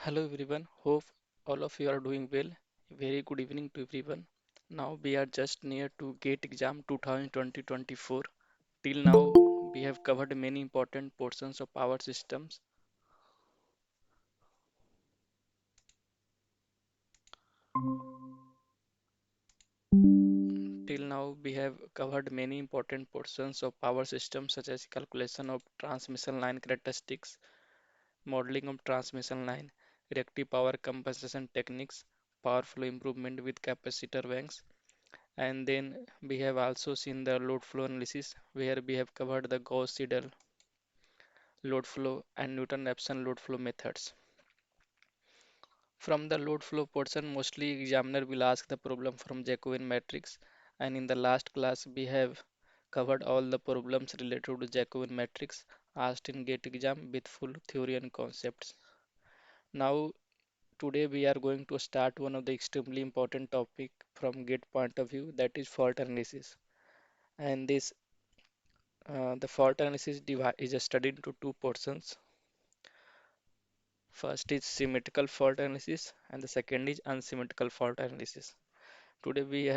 Hello everyone, hope all of you are doing well. Very good evening to everyone. Now we are just near to GATE exam 2020-24. Till now we have covered many important portions of power systems. Till now we have covered many important portions of power systems such as calculation of transmission line characteristics, modeling of transmission line, reactive power compensation techniques, power flow improvement with capacitor banks. And then we have also seen the load flow analysis where we have covered the Gauss-Seidel load flow and Newton-Raphson load flow methods. From the load flow portion, mostly examiner will ask the problem from Jacobian matrix, and in the last class we have covered all the problems related to Jacobian matrix asked in GATE exam with full theory and concepts. Now today we are going to start one of the extremely important topic from GATE point of view, that is fault analysis. And this the fault analysis is studied into two portions. First is symmetrical fault analysis, and the second is unsymmetrical fault analysis. Today we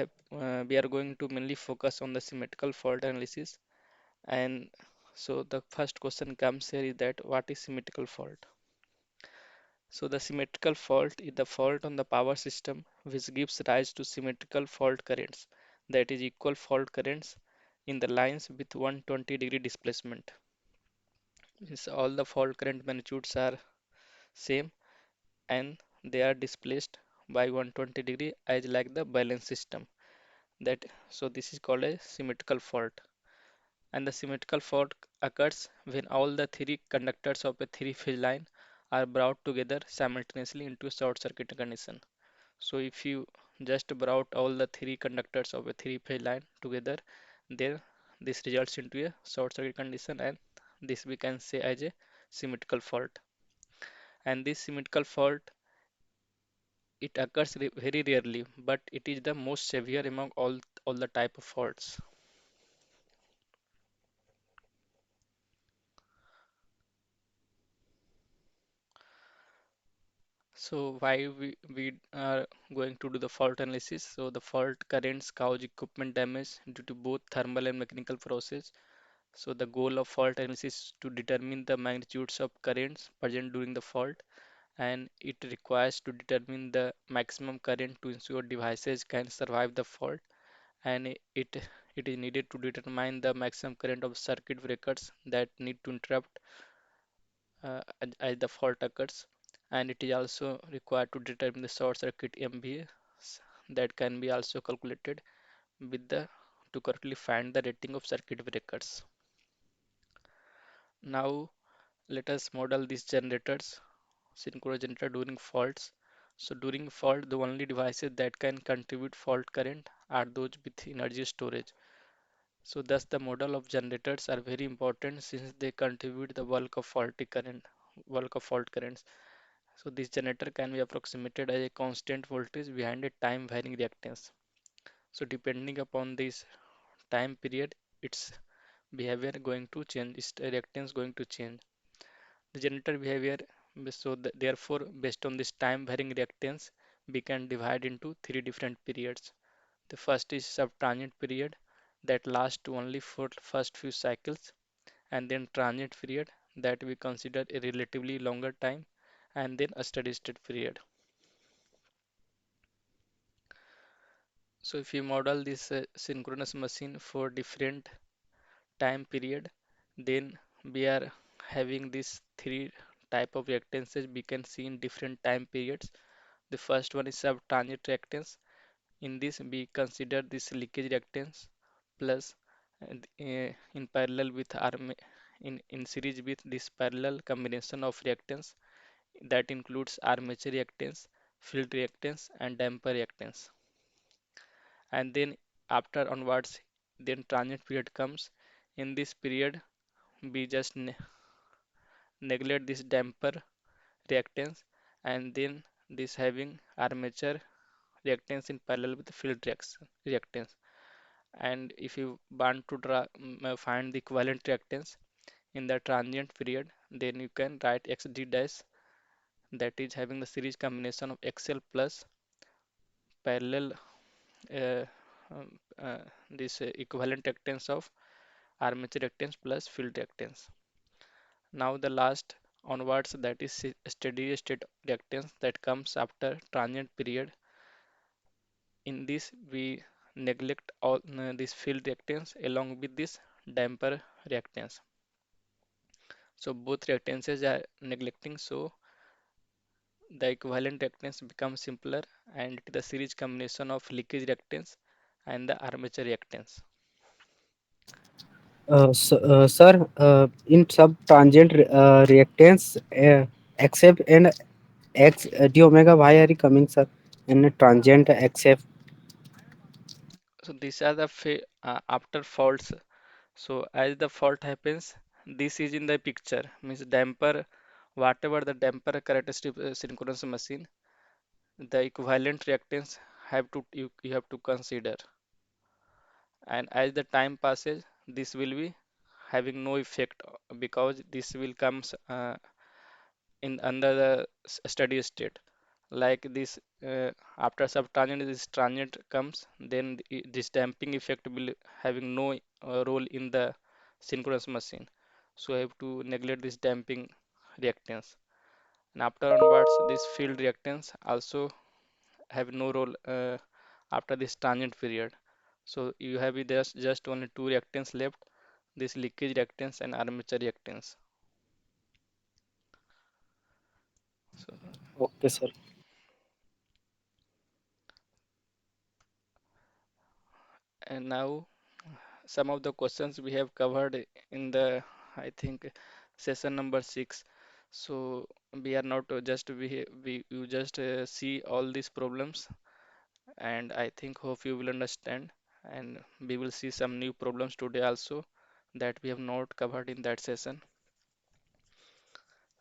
are going to mainly focus on the symmetrical fault analysis. And so the first question comes here is that what is symmetrical fault? So the symmetrical fault is the fault on the power system which gives rise to symmetrical fault currents, that is equal fault currents in the lines with 120-degree displacement. Means all the fault current magnitudes are same and they are displaced by 120 degree as like the balance system. That so this is called a symmetrical fault. And the symmetrical fault occurs when all the three conductors of a three-phase line are brought together simultaneously into a short circuit condition. So if you just brought all the three conductors of a three-phase line together, then this results into a short circuit condition, and this we can say as a symmetrical fault. And this symmetrical fault, it occurs very rarely, but it is the most severe among all the type of faults. So why we are going to do the fault analysis? So the fault currents cause equipment damage due to both thermal and mechanical process. So the goal of fault analysis is to determine the magnitudes of currents present during the fault, and it requires to determine the maximum current to ensure devices can survive the fault, and it is needed to determine the maximum current of circuit breakers that need to interrupt as the fault occurs, and it is also required to determine the short circuit MVA that can be also calculated with the to correctly find the rating of circuit breakers. Now let us model these generators, synchronous generator during faults. So during fault, the only devices that can contribute fault current are those with energy storage. So thus the model of generators are very important since they contribute the bulk of fault currents. So this generator can be approximated as a constant voltage behind a time varying reactance. So depending upon this time period, its behavior going to change, its reactance going to change. The generator behavior, therefore based on this time varying reactance, we can divide into three different periods. The first is subtransient period that lasts only for first few cycles, and then transient period that we consider a relatively longer time, and then a steady state period. So if you model this synchronous machine for different time period, then we are having these three type of reactances we can see in different time periods. The first one is subtransient reactance. In this we consider this leakage reactance plus in parallel with in series with this parallel combination of reactance that includes armature reactance, field reactance and damper reactance. And then after onwards, then transient period comes. In this period we just neglect this damper reactance, and then this having armature reactance in parallel with the reactance. And if you want to find the equivalent reactance in the transient period, then you can write xd dash that is having the series combination of XL plus parallel uh, um, uh, this equivalent reactance of armature reactance plus field reactance. Now the last onwards, that is steady state reactance that comes after transient period. In this we neglect all this field reactance along with this damper reactance. So both reactances are neglecting, so the equivalent reactance becomes simpler, and it is the series combination of leakage reactance and the armature reactance. Sir, in sub-transient reactance, except and X d omega, why are you coming, sir? In a transient except. So these are the after faults. So as the fault happens, this is in the picture, means damper, whatever the damper characteristic synchronous machine, the equivalent reactance you have to consider. And as the time passes, this will be having no effect because this will comes in under the steady state. Like this, after subtransient, this transient comes, then this damping effect will having no role in the synchronous machine. So I have to neglect this damping reactance. And after onwards, this field reactance also have no role after this transient period. So you have just only two reactants left, this leakage reactance and armature reactance. So Okay, sir. and now some of the questions we have covered in the, I think, session number 6. So we are not just we you just see all these problems, and I think hope you will understand, and we will see some new problems today also that we have not covered in that session.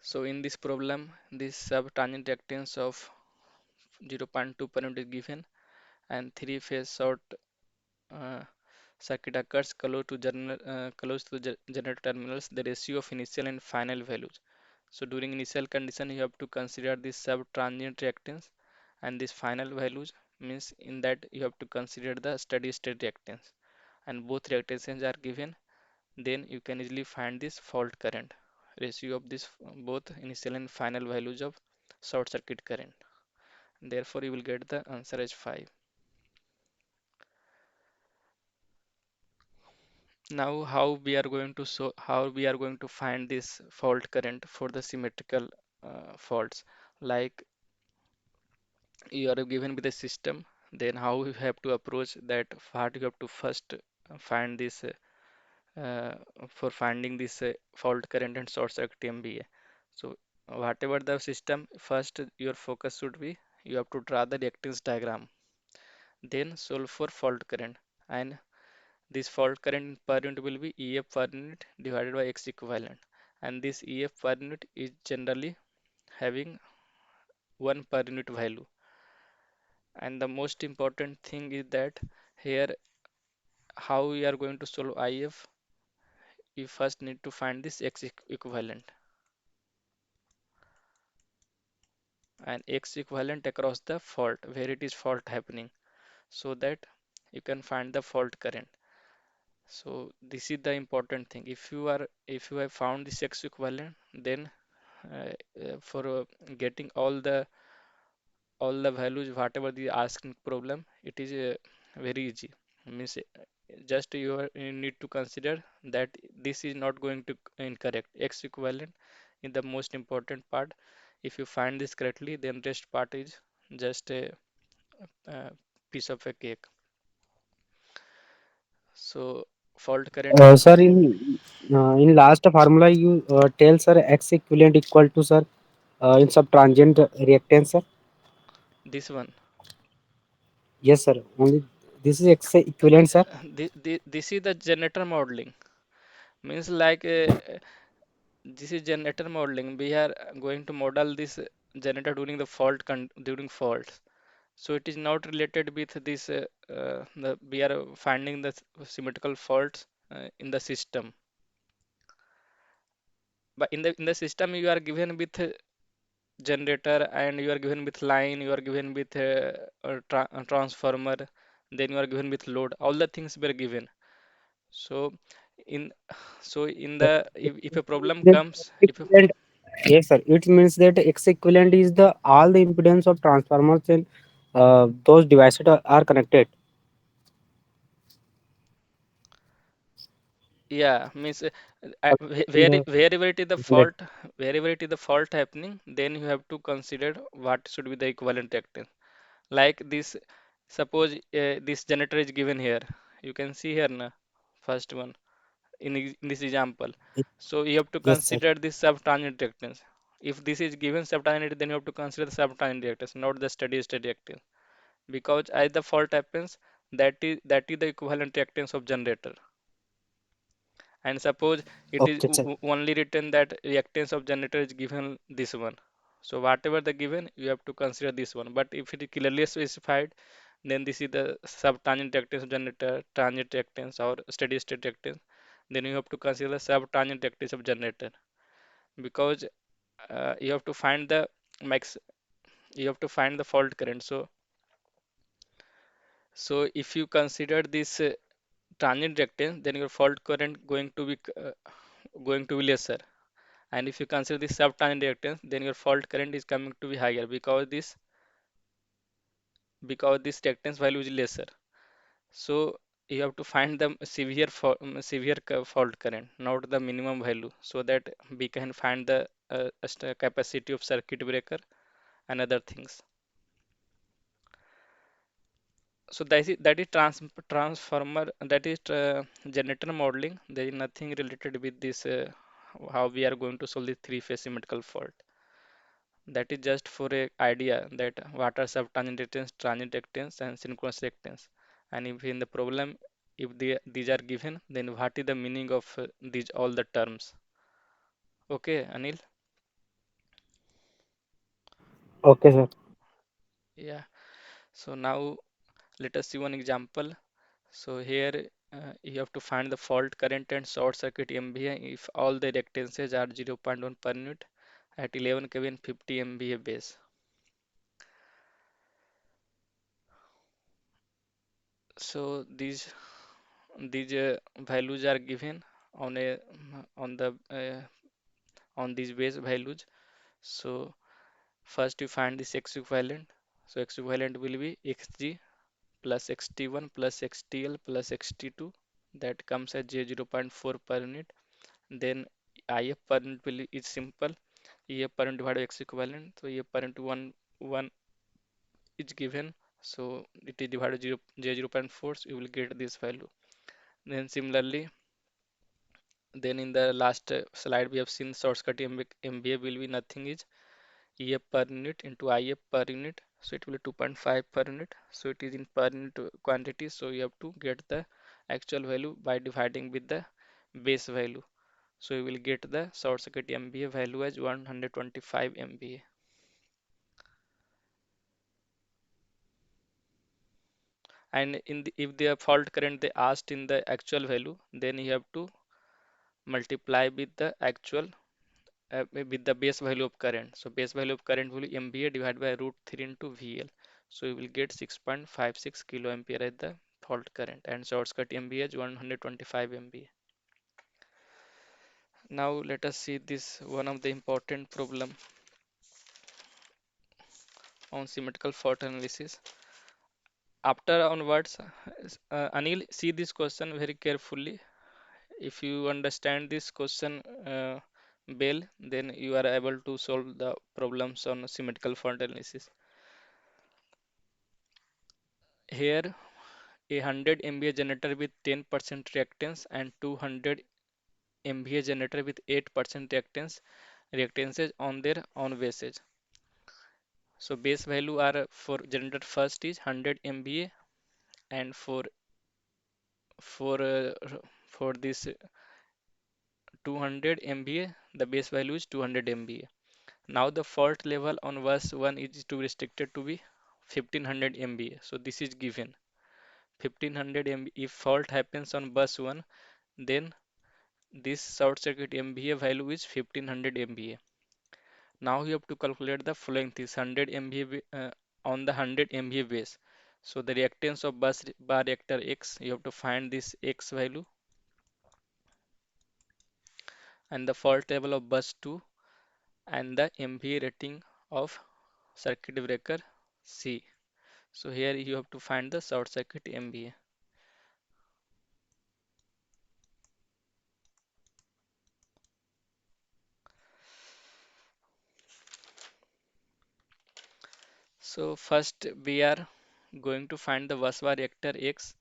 So in this problem, this subtangent reactance of 0.2 per unit is given, and three-phase short uh, circuit occurs close to generator terminals. The ratio of initial and final values. So during initial condition, you have to consider this sub-transient reactance, and this final values means in that you have to consider the steady state reactance, and both reactances are given. Then you can easily find this fault current ratio of this both initial and final values of short circuit current. Therefore, you will get the answer as 5. Now, how we are going to find this fault current for the symmetrical faults? Like you are given with a system, then how you have to approach that? What you have to first find this uh, for finding this fault current and short circuit MVA. So whatever the system, first your focus should be you have to draw the reactance diagram, then solve for fault current, and this fault current per unit will be EF per unit divided by X equivalent, and this EF per unit is generally having 1 per unit value. And the most important thing is that here how we are going to solve IF, you first need to find this X equivalent and X equivalent across the fault where it is fault happening, so that you can find the fault current. So this is the important thing. If you have found this X equivalent, then for getting all the values whatever the asking problem, it is very easy. Means just you need to consider that this is not going to incorrect. X equivalent is the most important part. If you find this correctly, then rest part is just a piece of a cake. So fault current Sir, is in last formula you tell, sir, X equivalent equal to, sir, in sub-transient reactance, sir. this one. Yes, sir. Only this is X equivalent, sir. This is the generator modeling. Means like this is generator modeling. We are going to model this generator during the during faults. So it is not related with this. We are finding the symmetrical faults in the system. But in the system, you are given with generator, and you are given with line, you are given with a transformer, then you are given with load. All the things were given. So in in Sir, the it if a means problem that comes, if a, equivalent, yes, sir. It means that X equivalent is the all the impedance of transformers and those devices are connected. yeah, means In the wherever it is the let fault, wherever it is the fault happening, then you have to consider what should be the equivalent reactance. Like this, suppose this generator is given here. You can see here na, first one in this example. So you have to yes, sir. consider this subtangent reactance. If this is given subtangent, then you have to consider the subtangent reactance, not the steady state reactance. Because as the fault happens, that is the equivalent reactance of generator. And suppose it is Okay, sir. only written that reactance of generator is given this one. So whatever the given, you have to consider this one. But if it is clearly specified, then this is the subtangent reactance of generator, transient reactance, or steady state reactance. Then you have to consider the subtangent reactance of generator, because you have to find the max, you have to find the fault current. So if you consider this transient reactance, then your fault current going to be lesser. And if you consider the subtangent reactance, then your fault current is coming to be higher, because this reactance value is lesser. So you have to find the fault current, not the minimum value, so that we can find the capacity of circuit breaker and other things. So that is transformer, that is generator modeling. There is nothing related with this how we are going to solve the three-phase symmetrical fault. That is just for a idea that what are subtangent reactance, transient reactance, and synchronous reactance. And if in the problem, if these are given, then what is the meaning of these all the terms? Okay, Anil. Okay, sir. Yeah. So now let us see one example. So here you have to find the fault current and short circuit MVA if all the reactances are zero point 0.1 per unit at 11 kV and 50 MVA base. So these values are given on a on the on these base values. So first you find this x equivalent. So x equivalent will be xg plus xt1 plus xtl plus xt2, that comes at j 0.4 per unit. Then if per unit will is simple. Ef per unit divided by x equivalent. So Ef per unit 1 is given. So it is divided 0 j 0.4. So you will get this value. Then similarly, then in the last slide we have seen shortcut MVA will be nothing is EF per unit into IF per unit. So it will be 2.5 per unit. So it is in per unit quantity. So you have to get the actual value by dividing with the base value. So you will get the short circuit MVA value as 125 MVA. And if the fault current they asked in the actual value, then you have to multiply with the actual with the base value of current. So base value of current will be MVA divided by root 3 into VL. So you will get 6.56 kilo ampere as the fault current, and short circuit MVA is 125 MVA. Now let us see this one of the important problem on symmetrical fault analysis. After onwards, Anil, see this question very carefully. If you understand this question well, then you are able to solve the problems on symmetrical fault analysis. Here, a 100 MVA generator with 10% reactance and 200 MVA generator with 8% reactances on their own bases. So base value are for generator first is 100 MVA, and for uh, for this 200 MVA the base value is 200 MVA. Now the fault level on bus 1 is to restricted to be 1500 MVA. So this is given 1500 MVA. If fault happens on bus 1, then this short circuit MVA value is 1500 MVA. Now you have to calculate the following things 100 MVA on the 100 MVA base. So the reactance of bus bar reactor X, you have to find this X value, and the fault level of bus 2, and the MVA rating of circuit breaker C. So here you have to find the short circuit MVA. So first we are going to find the busbar reactor X,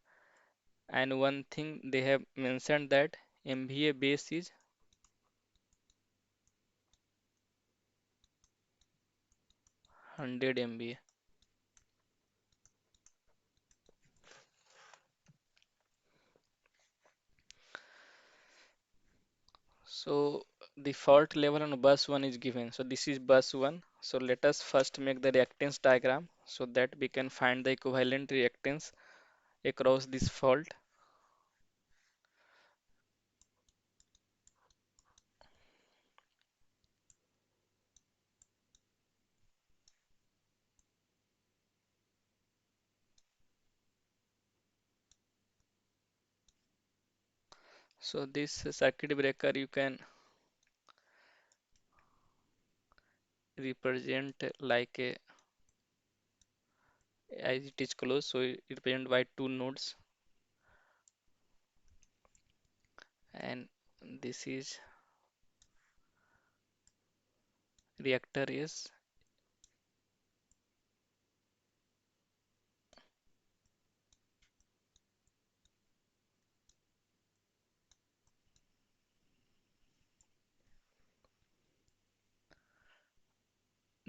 and one thing they have mentioned that MVA base is 100 MVA. So the fault level on bus 1 is given. So this is bus 1. So let us first make the reactance diagram so that we can find the equivalent reactance across this fault. So this circuit breaker you can represent like a, as it is closed, so it represent by two nodes, and this is reactor is.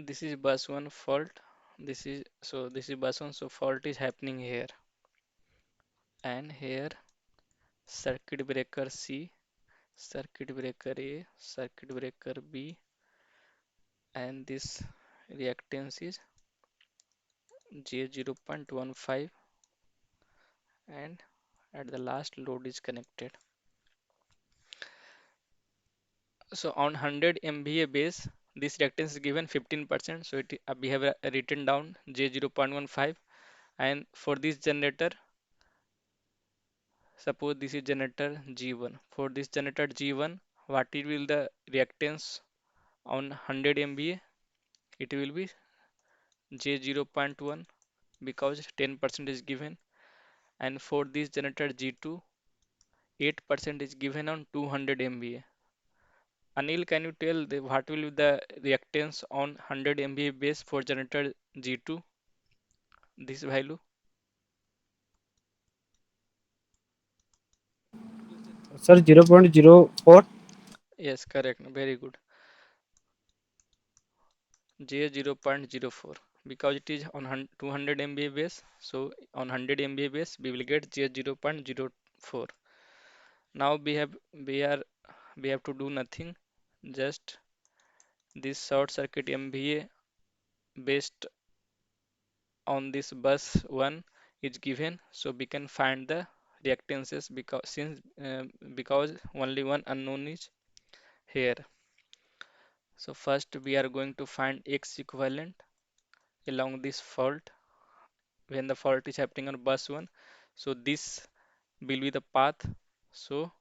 This is bus 1 fault. This is bus 1, so fault is happening here, and here circuit breaker C, circuit breaker A, circuit breaker B, and this reactance is J0.15, and at the last load is connected. So on 100 MVA base, this reactance is given 15%. So we have written down J0.15, and for this generator, suppose this is generator G1. For this generator G1, what it will the reactance on 100 MVA? It will be J0.1 because 10% is given. And for this generator G2, 8% is given on 200 MVA. Anil, can you tell what will be the reactance on 100 MVA base for generator G2? This value? Sir, 0.04. Yes, correct. Very good. J0.04 because it is on 200 MVA base. So on 100 MVA base, we will get J0.04. Now we have to do nothing. Just this short circuit MVA based on this bus 1 is given, so we can find the reactances because only one unknown is here. So first we are going to find X equivalent along this fault when the fault is happening on bus 1. So this will be the path, so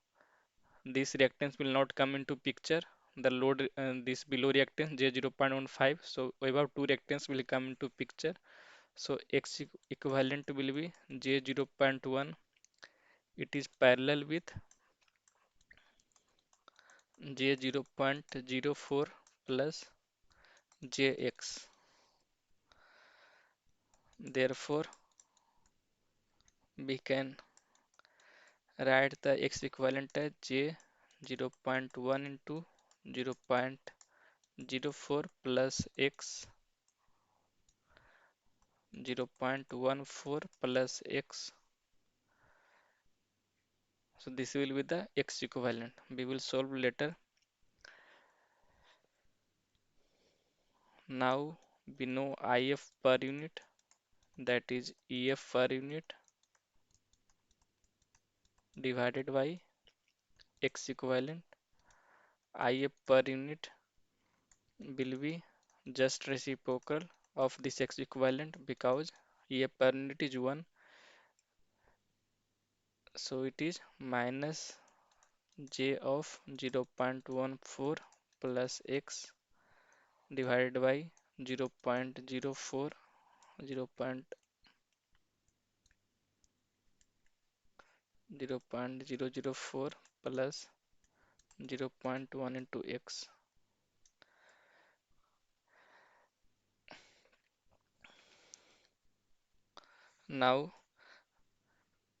this reactance will not come into picture. The load this below reactance J0.15, so above two reactance will come into picture. So X equivalent will be J0.1. It is parallel with J0.04 plus Jx. Therefore, we can write the X equivalent as J0.1 into 0.04 plus X, 0.14 plus X. So this will be the X equivalent. We will solve later. Now we know IF per unit, that is EF per unit divided by X equivalent. IF per unit will be just reciprocal of this X equivalent because A per unit is 1, so it is minus J of 0.14 plus X divided by 0.04 0.004 plus 0.1 into X. Now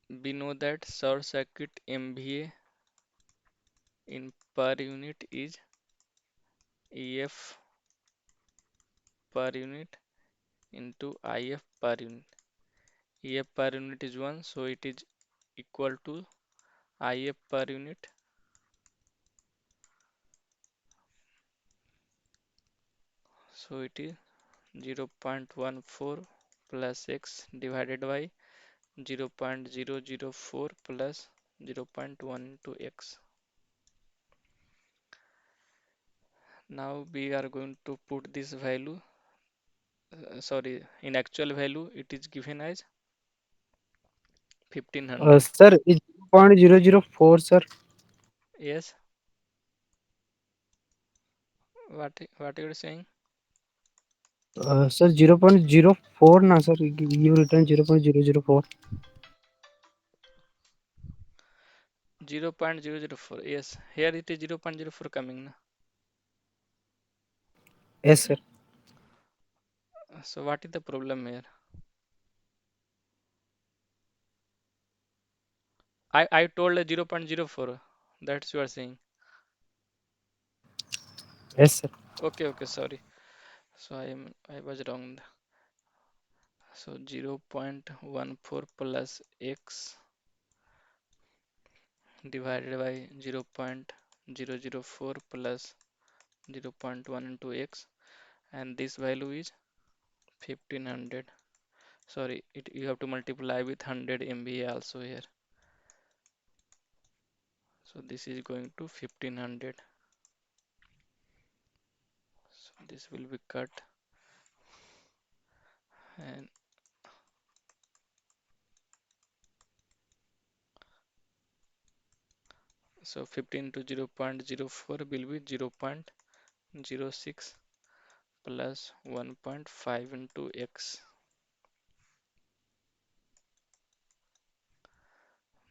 we know that short circuit MVA in per unit is EF per unit into IF per unit. EF per unit is 1, so it is equal to IF per unit. So it is 0.14 plus X divided by 0.004 plus 0.1 into X. Now we are going to put this value, sorry, in actual value it is given as 1500. Sir, is 0.004, sir. Yes, what you are saying? Sir, 0.04 na, sir. You written 0.004. 0.004. Yes, here it is 0.04 coming na. Yes, sir. So what is the problem here? I told 0.04. That's you are saying. Yes, sir. Okay, sorry. So I was wrong. So 0.14 plus X divided by 0.004 plus 0.1 into X, and this value is 1500. Sorry, you have to multiply with 100 MVA also here. So this is going to 1500. So this will be cut, and so 15 to 0.04 will be 0.06 plus 1.5 into X.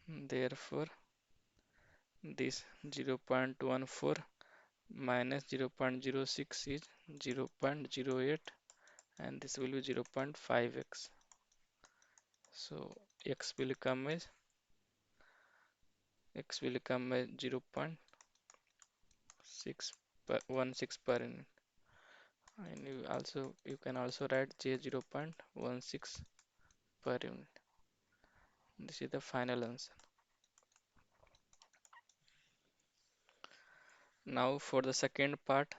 Therefore, this 0.14 minus 0.06 is 0.08, and this will be 0.5x. So x will come as 0.6 per unit. And you can also write j 0.16 per unit. This is the final answer. Now for the second part,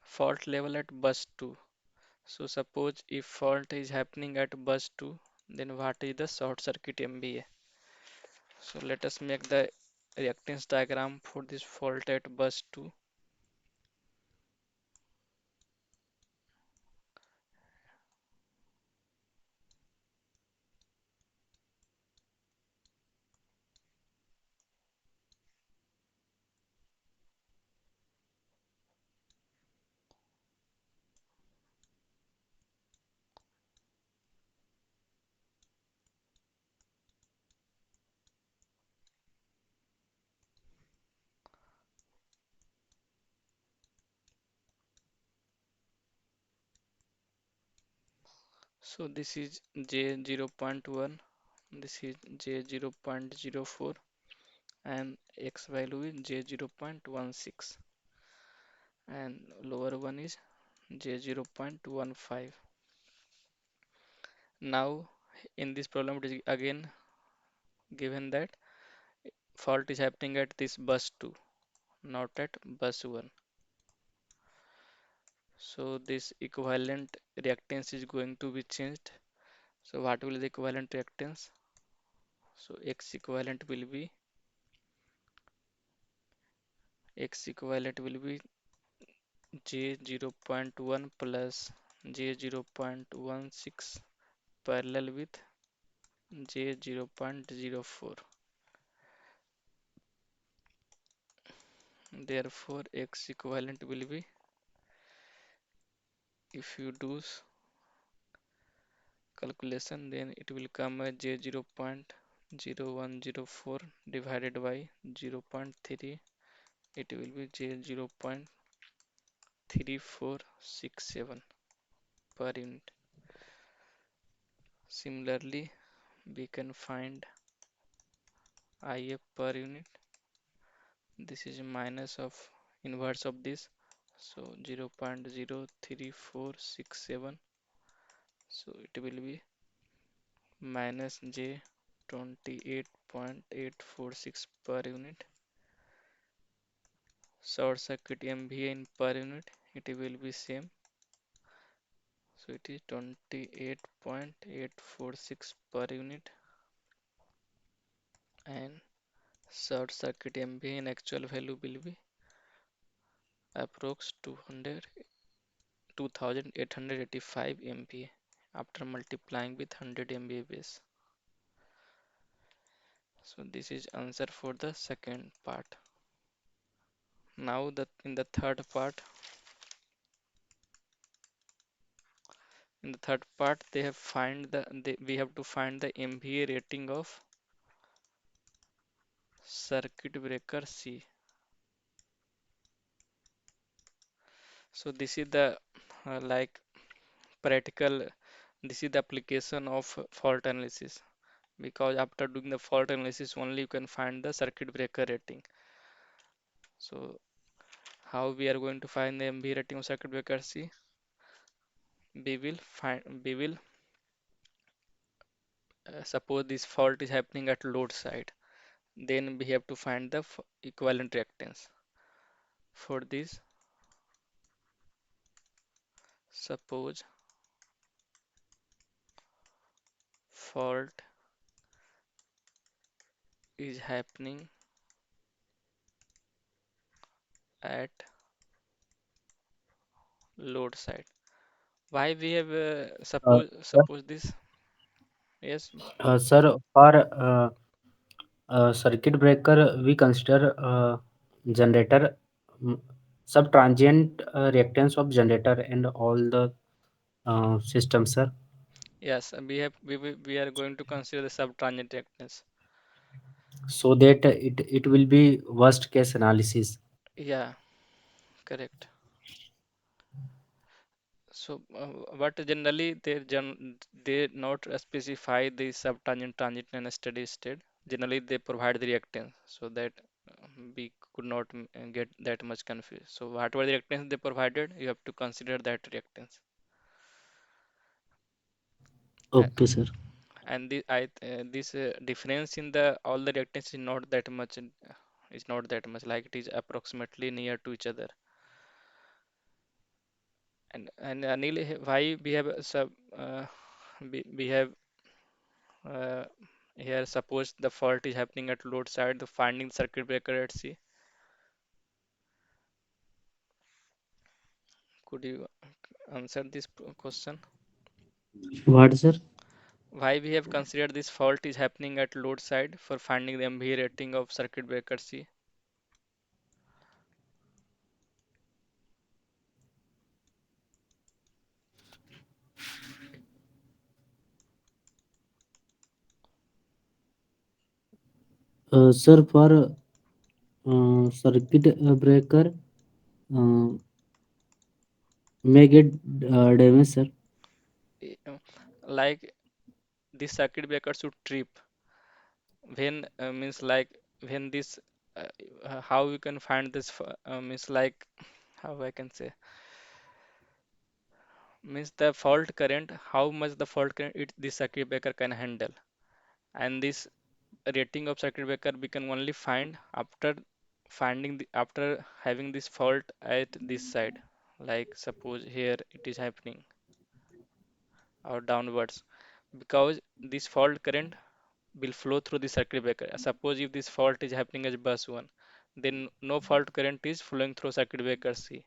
fault level at bus 2. So suppose if fault is happening at bus 2, then what is the short circuit MVA? So let us make the reactance diagram for this fault at bus 2. So this is J 0.1, this is J 0.04, and X value is J 0.16, and lower one is J 0.15. Now in this problem it is again given that fault is happening at this bus 2, not at bus 1. So this equivalent reactance is going to be changed. So what will the equivalent reactance? So X equivalent will be X equivalent will be J 0.1 plus J 0.16 parallel with J 0.04. Therefore, X equivalent will be, if you do calculation, then it will come as J 0.0104 divided by 0.3. It will be J 0.3467 per unit. Similarly, we can find IF per unit. This is minus of inverse of this, so 0.03467. So it will be minus J 28.846 per unit. Short circuit MVA in per unit, it will be same. So it is 28.846 per unit, and short circuit MVA in actual value will be approx 2885 MVA after multiplying with 100 MVA base. So this is answer for the second part. Now that in the third part, they have we have to find the MVA rating of circuit breaker C. So this is the like practical, this is the application of fault analysis, because after doing the fault analysis only you can find the circuit breaker rating. So how we are going to find the MVA rating of circuit breaker C? We will suppose this fault is happening at load side, then we have to find the equivalent reactance. For this, suppose fault is happening at load side. Why we have Uh, suppose this? Yes, Sir, for circuit breaker, we consider generator, mm, sub-transient reactance of generator and all the systems, sir. yes, we are going to consider the subtransient reactance. So that it will be worst case analysis. Yeah, correct. So, but generally they not specify the subtangent, transient, and steady state. Generally, they provide the reactance so that we could not get that much confused. So, whatever the reactance they provided, you have to consider that reactance. A- Okay, sir. And this difference in the all the reactance is not that much. Is not that much. Like it is approximately near to each other. And Anil, why we have we have Uh, here, suppose the fault is happening at load side, the finding circuit breaker at C. Could you answer this question? What, sir? Why we have considered this fault is happening at load side for finding the MVA rating of circuit breaker C? Sir, for circuit breaker uh, may get damaged, sir. Uh, Like this circuit breaker should trip when means like when this uh, how we can find this means like how I can say means the fault current, how much the fault current this circuit breaker can handle, and this rating of circuit breaker we can only find after after having this fault at this side, like suppose here it is happening or downwards, because this fault current will flow through the circuit breaker. Suppose if this fault is happening as bus 1, then no fault current is flowing through circuit breaker C.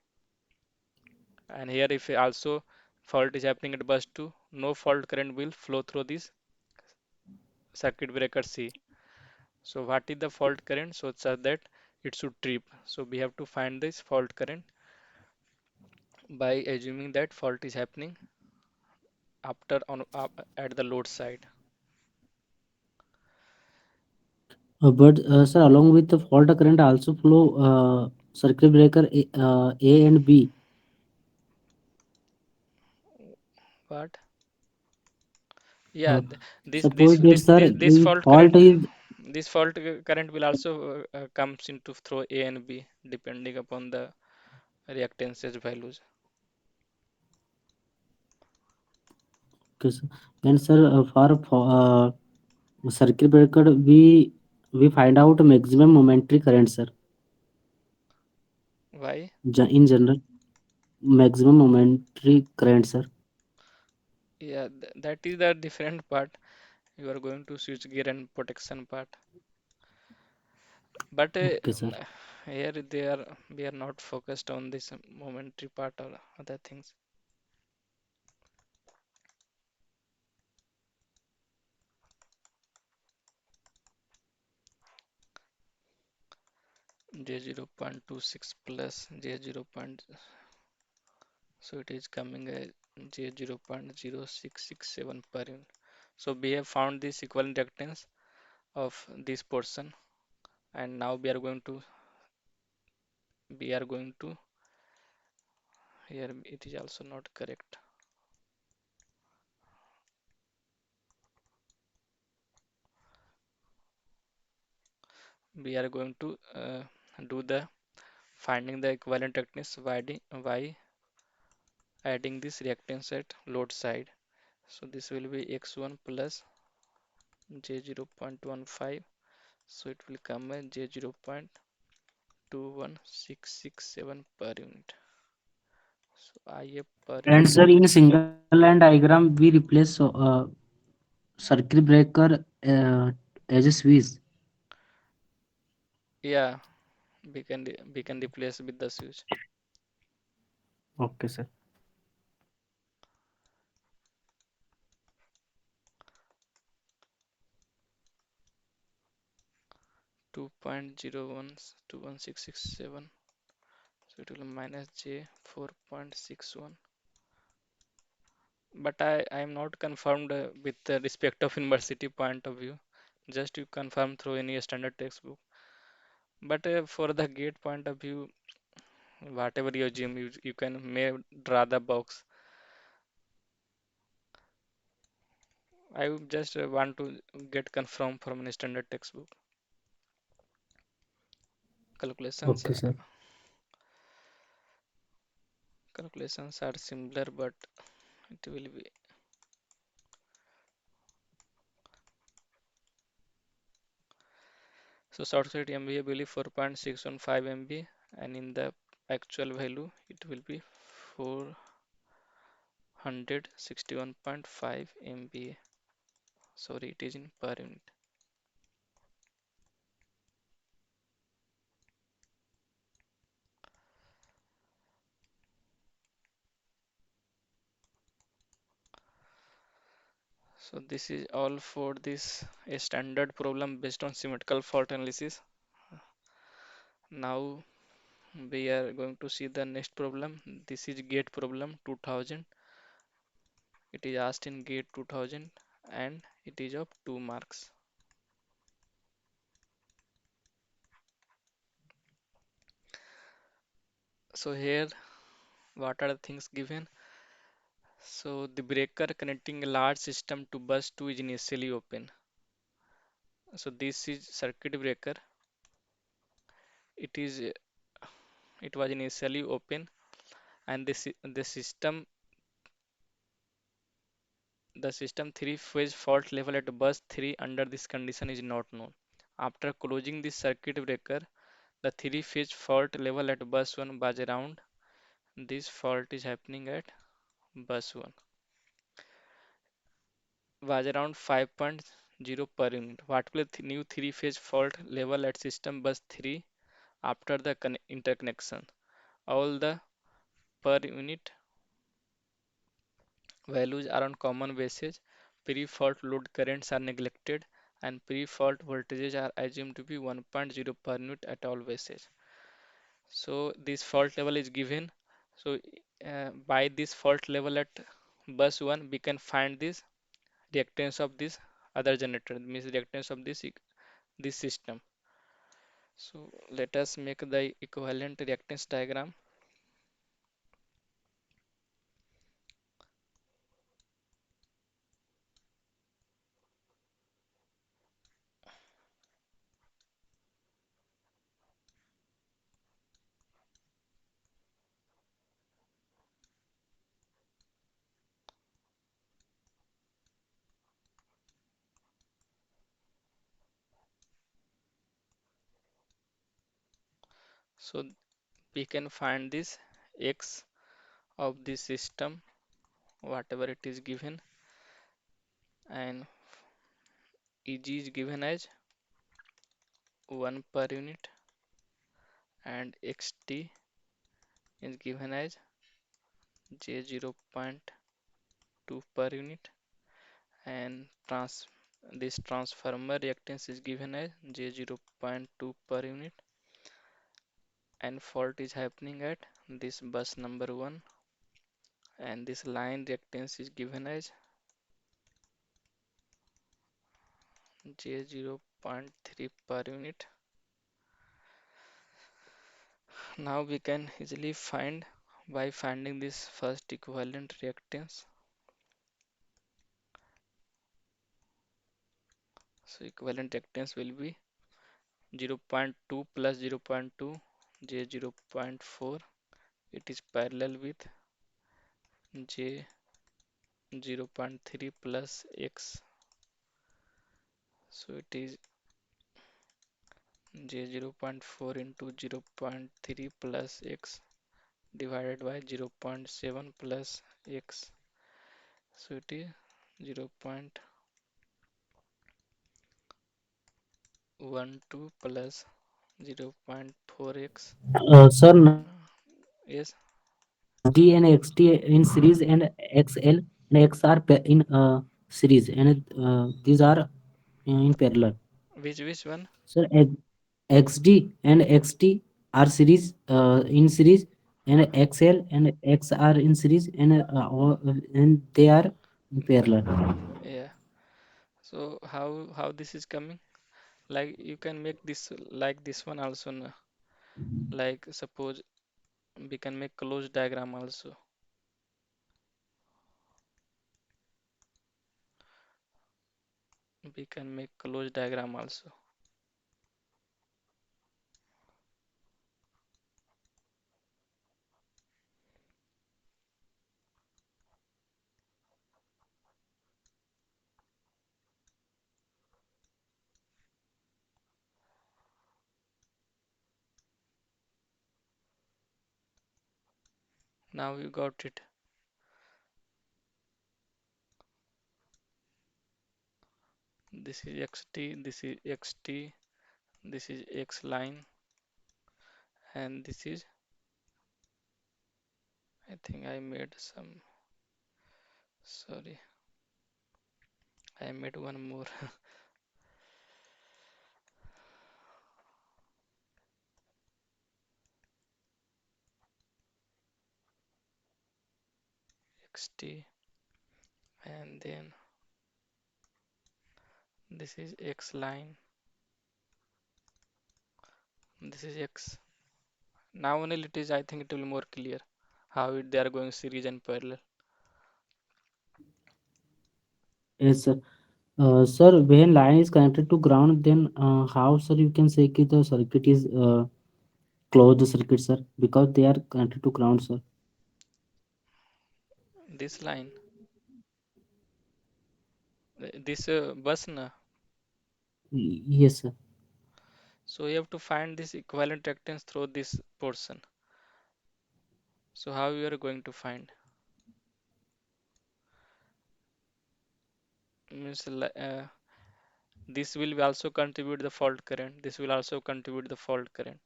And here if also fault is happening at bus 2, no fault current will flow through this circuit breaker C. So what is the fault current? So such that it should trip. So we have to find this fault current by assuming that fault is happening after on at the load side. But sir, along with the fault current also flow circuit breaker A and B. But yeah, Uh, suppose that sir, this the fault fault current, is current will also comes into through A and B depending upon the reactances values. okay, sir. Then sir, circuit breaker we find out maximum momentary current, sir. Why? In general, maximum momentary current, sir. Yeah, that is the different part. You are going to switch gear and protection part. But Okay, sir. here we are not focused on this momentary part or other things. J 0.26 plus J 0. So it is coming a J 0.0667 per unit. So we have found this equivalent reactance of this portion, and now we are going to here it is also not correct. We are going to do the finding the equivalent reactance by adding this reactance at load side. So this will be x1 plus j 0.15. So it will come as j 0.21667 per unit. So IA per And unit. sir, in single line diagram, we replace circuit breaker as a switch. Yeah, we can replace with the switch. Okay, sir. 2.01 so it will minus j 4.61. But I am not confirmed with the respect of university point of view. Just you confirm through any standard textbook. But for the gate point of view, whatever you assume, you can may draw the box. I would just want to get confirmed from any standard textbook. Calculations, Okay, sir. calculations are similar, but it will be so short circuit MVA will be 4.615 MB, and in the actual value, it will be 461.5 MBA. Sorry, it is in per unit. So this is all for this a standard problem based on symmetrical fault analysis. Now we are going to see the next problem. This is gate problem 2000. It is asked in gate 2000 and it is of 2 marks. So here what are the things given? So the breaker connecting a large system to bus 2 is initially open. So this is circuit breaker. It is it was initially open and the system 3 phase fault level at bus 3 under this condition is not known. After closing this circuit breaker, the 3 phase fault level at bus 1 was around this fault is happening at bus 1 was around 5.0 per unit. What will the new 3 phase fault level at system bus 3 after the interconnection. All the per unit values are on common basis. Pre-fault load currents are neglected and pre-fault voltages are assumed to be 1.0 per unit at all bases. So this fault level is given. So by this fault level at bus 1, we can find this reactance of this other generator, means reactance of this system. So let us make the equivalent reactance diagram. So we can find this X of this system, whatever it is given, and EG is given as 1 per unit and XT is given as J 0.2 per unit, and this transformer reactance is given as J 0.2 per unit, and fault is happening at this bus number 1, and this line reactance is given as J 0.3 per unit. Now we can easily find by finding this first equivalent reactance. So equivalent reactance will be 0.2 plus 0.2 J 0.4. It is parallel with J 0.3 plus X. So it is J 0.4 into 0.3 plus X divided by 0.7 plus X. So it is 0.12 plus 0.4x. Sir, Yes, XD and XT in series and XL and X are in series, and these are in parallel. which one? Sir, XD and XT are series in series, and XL and X are in series, and they are in parallel. Yeah. So how this is coming? Like you can make this like this one also. No? Like suppose we can make closed diagram also. We can make closed diagram also. Now you got it. This is xt, this is xt, this is x line, and this is, I think I made some, sorry, I made one more. xt, and then this is x line, this is x. Now only it is, I think it will be more clear how they are going series and parallel. Yes, sir. Sir, when line is connected to ground, then how, sir, you can say that the circuit is closed circuit, sir, because they are connected to ground, sir. This line, this bus na. Yes, sir. So you have to find this equivalent reactance through this portion. So how you are going to find? Means this will be also contribute the fault current. This will also contribute the fault current.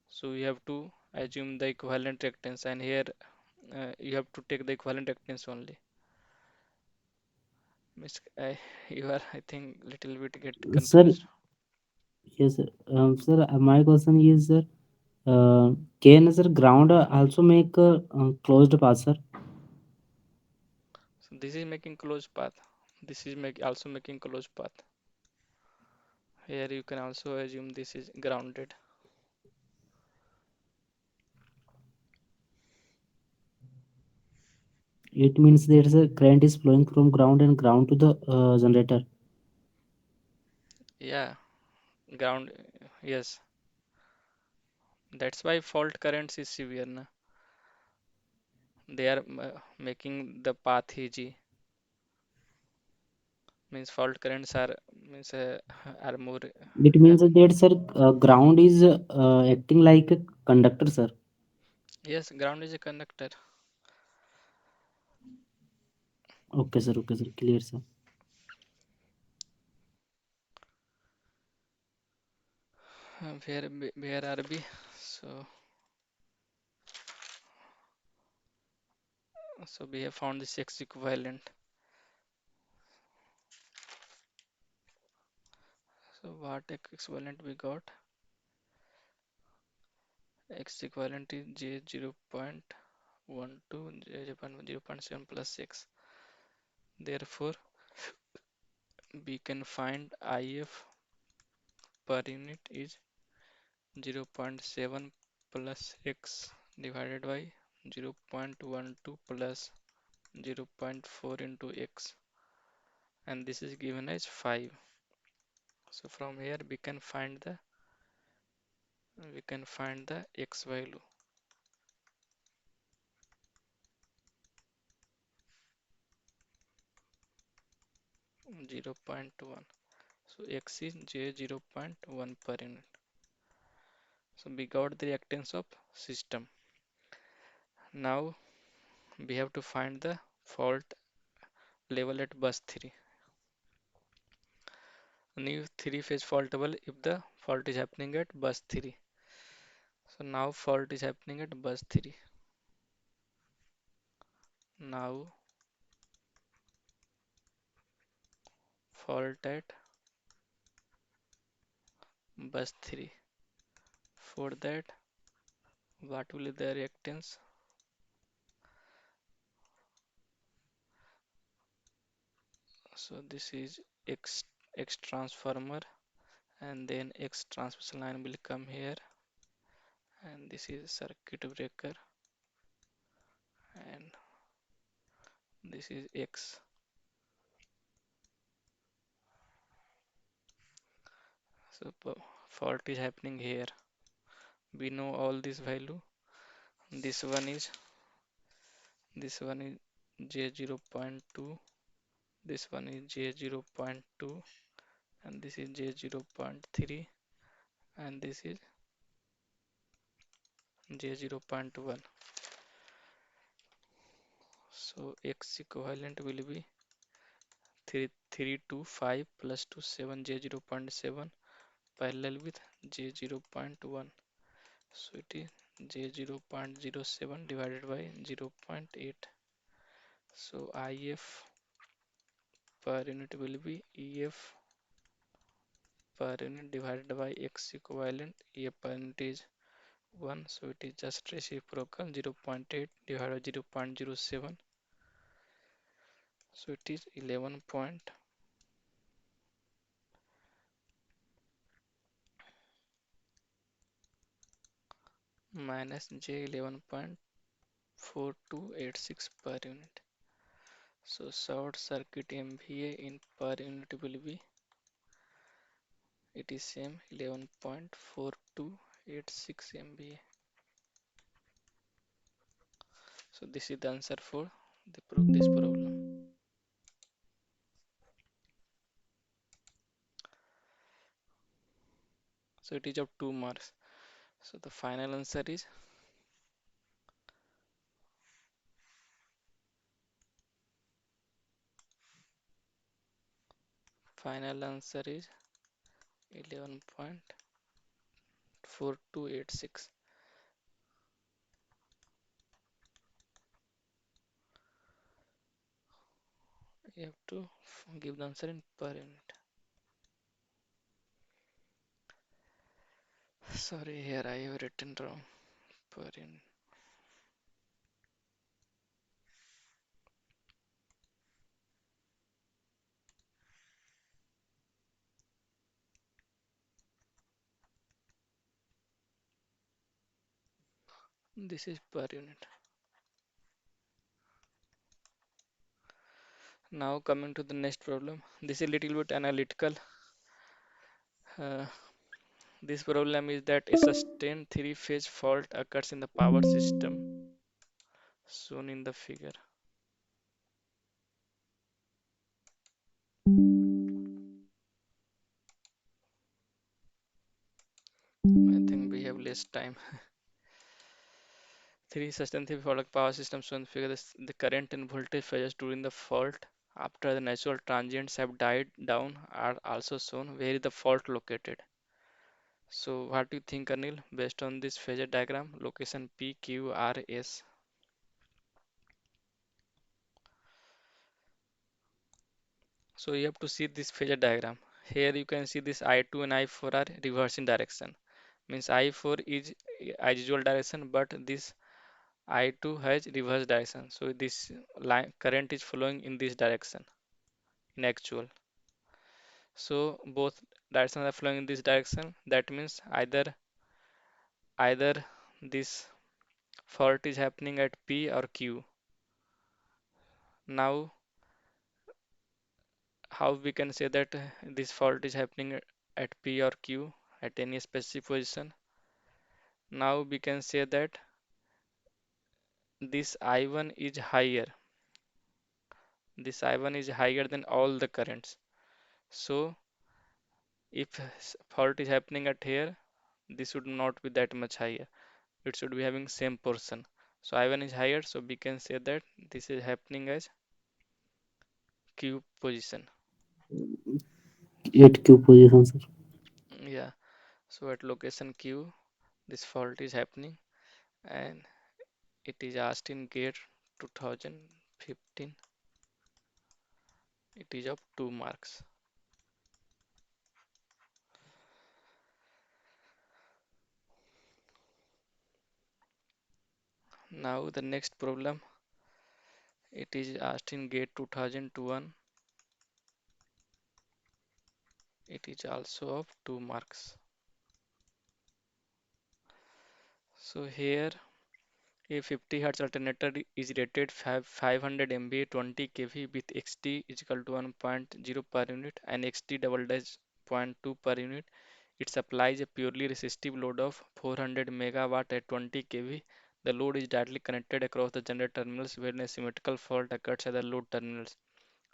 So you have to assume the equivalent reactance, and here you have to take the equivalent reactance only. Miss, you are, I think, little bit get Sir, confused. yes, sir. Sir, my question is, sir, can sir ground also make closed path, sir? So this is making closed path. This is also making closed path. Here you can also assume this is grounded. It means there is a current is flowing from ground and ground to the generator. Yeah, ground. Yes, that's why fault currents is severe. Na? They are making the path easy. Means fault currents are means are more. It means that sir, ground is acting like a conductor, sir. Yes, ground is a conductor. Okay, sir, clear, sir. Where are we? So we have found this X equivalent. So what X equivalent we got? X equivalent is J 0.12 J 0.7 plus 6. Therefore, we can find IF per unit is 0.7 plus X divided by 0.12 plus 0.4 into X, and this is given as 5. So from here we can find the X value. 0.1. So X is J 0.1 per unit. So we got the reactance of system. Now we have to find the fault level at bus 3. New 3-phase faultable if the fault is happening at bus 3. So now fault is happening at bus 3. Now fault at bus 3. For that, what will be the reactance? So this is X transformer, and then X transmission line will come here, and this is circuit breaker, and this is X. So fault is happening here. We know all this value. This one is J 0.2. This one is J 0.2, and this is J 0.3, and this is J 0.1. So X equivalent will be 325 plus 2 7 J 0.7 parallel with J 0.1. So it is J 0.07 divided by 0.8. So IF per unit will be EF per unit divided by X equivalent. EF per unit is 1, so it is just reciprocal. 0.8 divided by 0.07, so it is 11 point minus J 11.4286 per unit. So short circuit MVA in per unit will be, it is same, 11.4286 MVA. So this is the answer for this problem. So it is of 2 marks. So the final answer is 11.4286. You have to give the answer in per unit. Sorry, here I have written wrong. Per unit. This is per unit. Now coming to the next problem. This is a little bit analytical. Uh, this problem is that a sustained three-phase fault occurs in the power system shown in the figure. I think we have less time. Three sustained three-fault power systems shown in the figure. The current and voltage phases during the fault after the natural transients have died down are also shown. Where is the fault located? So what do you think, Anil, based on this phasor diagram? Location P, Q, R, S. So you have to see this phasor diagram. Here you can see this I2 and I4 are reversing direction. Means I4 is as usual direction, but this I2 has reverse direction. So this line current is flowing in this direction in actual. So both directions are flowing in this direction. That means either this fault is happening at P or Q. Now how we can say that this fault is happening at P or Q at any specific position? Now we can say that this I1 is higher. This I1 is higher than all the currents. So if fault is happening at here, this should not be that much higher. It should be having same portion. So I1 is higher, so we can say that this is happening as Q position. At Q position, sir. Yeah. So at location Q, this fault is happening, and it is asked in GATE 2015. It is of 2 marks. Now the next problem, it is asked in GATE 2001. It is also of 2 marks. So here a 50 Hz alternator is rated 500 MVA 20 kV with XT is equal to 1.0 per unit and XT double dash zero point 0.2 per unit. It supplies a purely resistive load of 400 megawatt at 20 kV. The load is directly connected across the generator terminals when a symmetrical fault occurs at the load terminals.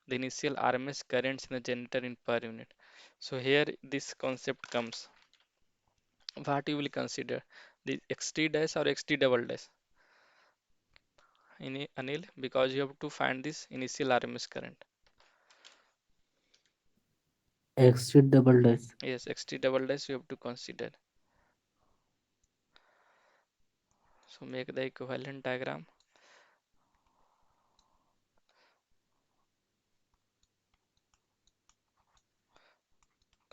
The initial RMS currents in the generator in per unit. So here this concept comes. What you will consider, the XT dash or XT double dash? Anil, because you have to find this initial RMS current. Exit double dash. Yes, XT double dash you have to consider. So make the equivalent diagram.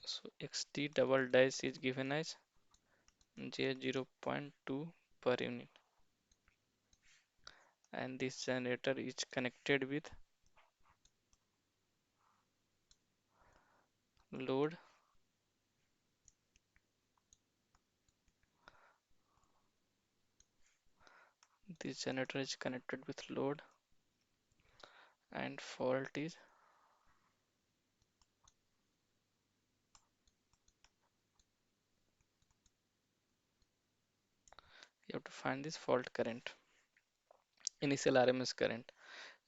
So XT double dash is given as J 0.2 per unit, and this generator is connected with load. This generator is connected with load, and fault is, you have to find this fault current, initial RMS current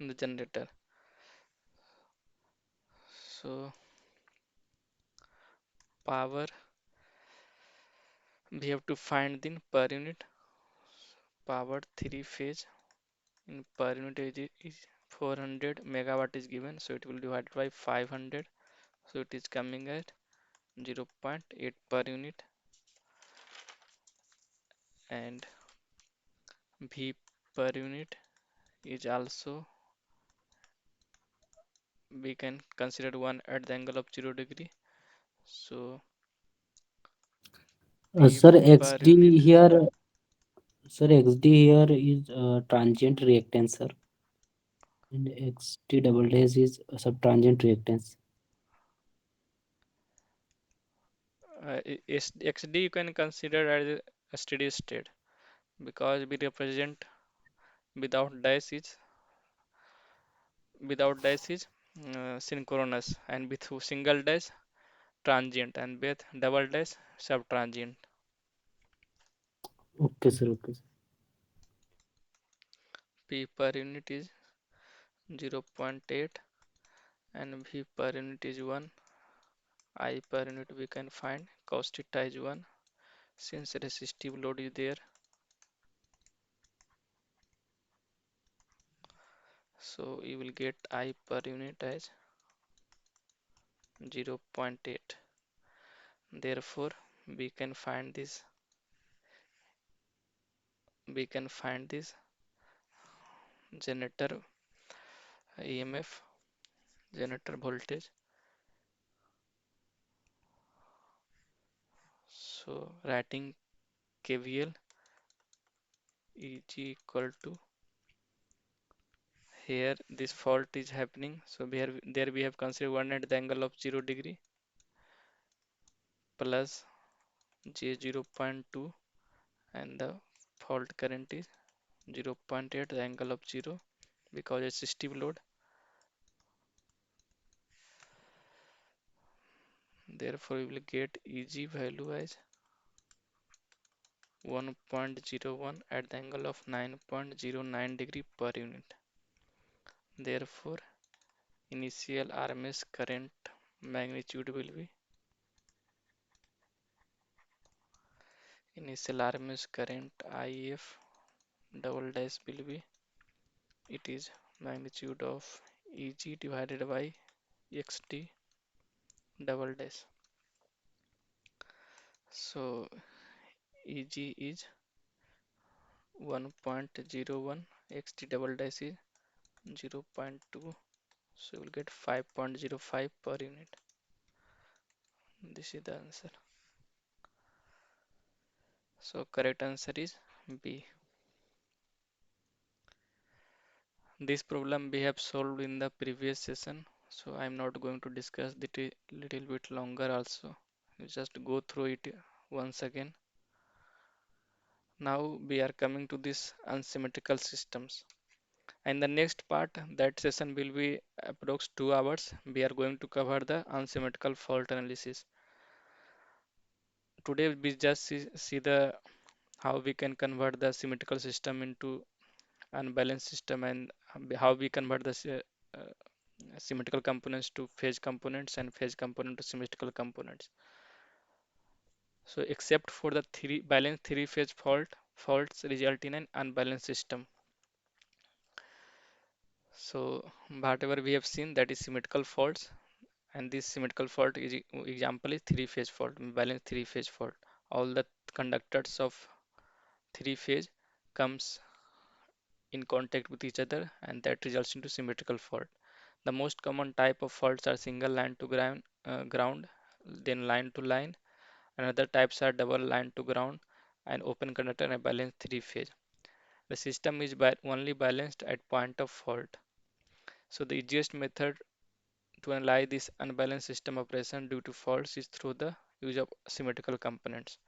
in the generator. So power, we have to find the per unit power three phase in per unit is 400 megawatt is given, so it will divide by 500, so it is coming at 0.8 per unit, and V per unit is also we can consider one at the angle of 0 degree. So P Sir, per unit, XD here is transient reactance, sir, and XT double dash is subtransient reactance. XD you can consider as a steady state because we represent without dash is synchronous, and with single dash transient, and with double dash subtransient. Okay, sir. Okay, sir. P per unit is 0.8 and V per unit is 1. I per unit we can find cos theta is 1 since resistive load is there. So you will get I per unit as 0.8. Therefore, we can find this we can find this generator EMF, generator voltage. So writing KVL Eg equal to, here this fault is happening. So there we have considered one at the angle of 0 degree plus J 0.2, and the fault current is 0.8 the angle of 0 because it's resistive load. Therefore, we will get Eg value as 1.01 at the angle of 9.09 degree per unit. Therefore, initial RMS current magnitude will be initial RMS current IF double dash will be, it is magnitude of Eg divided by XT double dash. So Eg is 1.01, XT double dash is 0.2, so you will get 5.05 per unit. This is the answer. So correct answer is B. This problem we have solved in the previous session, so I'm not going to discuss it a little bit longer also. You just go through it once again. Now we are coming to this unsymmetrical systems. And the next part, that session will be approx 2 hours. We are going to cover the unsymmetrical fault analysis. Today we just see the how we can convert the symmetrical system into unbalanced system, and how we convert the symmetrical components to phase components and phase component to symmetrical components. So except for the three balanced three phase faults result in an unbalanced system. So whatever we have seen, that is symmetrical faults, and this symmetrical fault is example is three phase fault, balanced three phase fault. All the conductors of three phase comes in contact with each other, and that results into symmetrical fault. The most common type of faults are single line to ground, then line to line. Another types are double line to ground and open conductor and balanced three phase. The system is only balanced at point of fault. So the easiest method to analyze this unbalanced system operation due to faults is through the use of symmetrical components.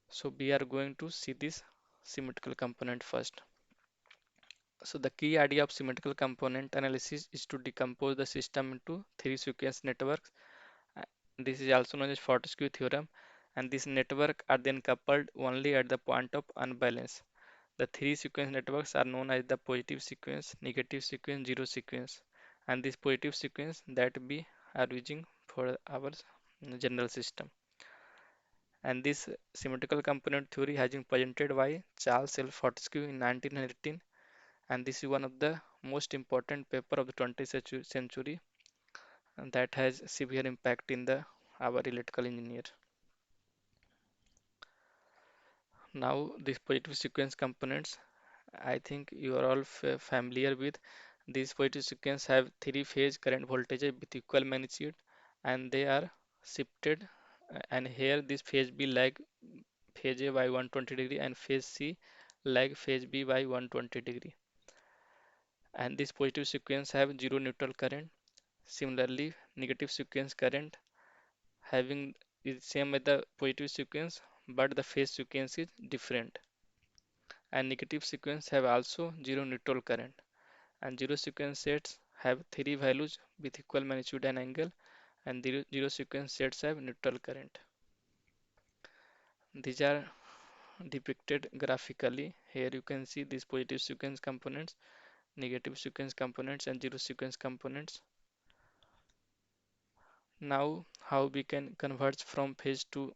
So we are going to see this symmetrical component first. So the key idea of symmetrical component analysis is to decompose the system into three sequence networks. Uh, This is also known as Fortescue theorem, and these networks are then coupled only at the point of unbalance. The three sequence networks are known as the positive sequence, negative sequence, zero sequence, and this positive sequence that we are using for our general system. And this symmetrical component theory has been presented by Charles L. Fortescue in 1918, and this is one of the most important paper of the 20th century, and that has severe impact in the our electrical engineer. Now these positive sequence components, I think you are all familiar with. These positive sequence have three phase current voltages with equal magnitude, and they are shifted, and here this phase B lag phase A by 120 degree and phase C lag phase B by 120 degree. And this positive sequence have zero neutral current. Similarly, negative sequence current having is same with the positive sequence, but the phase sequence is different. And negative sequence have also zero neutral current. And zero sequence sets have three values with equal magnitude and angle, and zero sequence sets have neutral current. These are depicted graphically. Here you can see these positive sequence components, negative sequence components, and zero sequence components. Now, how we can convert from phase to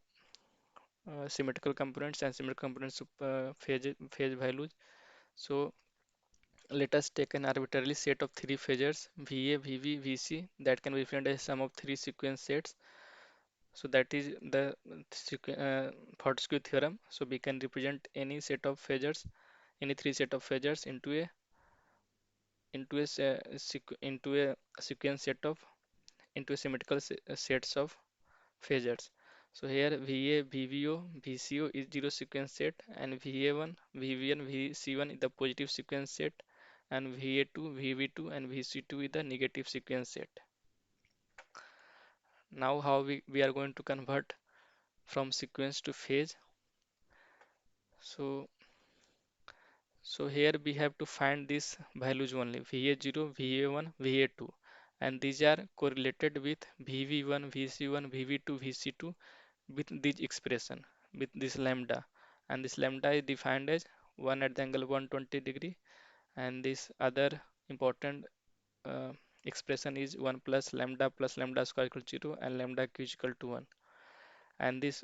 symmetrical components and symmetrical components to phase values. So let us take an arbitrary set of three phasors VA, VB, VC that can be defined as sum of three sequence sets. So that is the Fortescue theorem. So we can represent any set of phasors, any three set of phasors into a sequence set of into a symmetrical sets of phasors. So here VA, VBO, VCO is zero sequence set, and VA1, VB1, VC1 is the positive sequence set, and VA2, VB2, and VC2 is the negative sequence set. Now how we are going to convert from sequence to phase. So so here we have to find these values only VA0, VA1, VA2, and these are correlated with VV1, VC1, VV2, VC2 with this expression, with this lambda, and this lambda is defined as 1 at the angle of 120 degree, and this other important uh, expression is 1 plus lambda square equal to 0 and lambda q is equal to 1. And this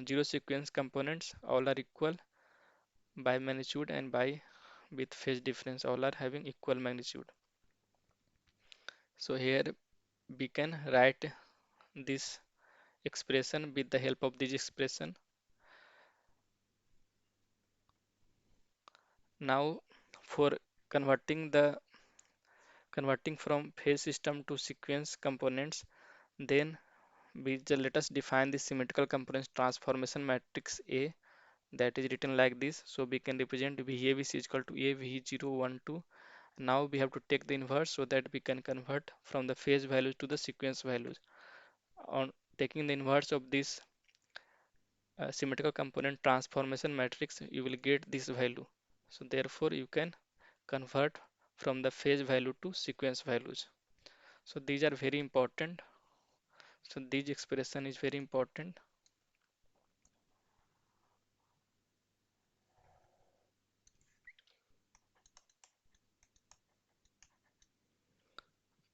zero sequence components all are equal by magnitude and by with phase difference, all are having equal magnitude. So here we can write this expression with the help of this expression. Now for converting the converting from phase system to sequence components, then let us define the symmetrical components transformation matrix A, that is written like this. So we can represent VAB is equal to A V0 1 2. Now we have to take the inverse so that we can convert from the phase values to the sequence values. On taking the inverse of this symmetrical component transformation matrix, you will get this value. So therefore you can convert from the phase value to sequence values. So these are very important. So this expression is very important.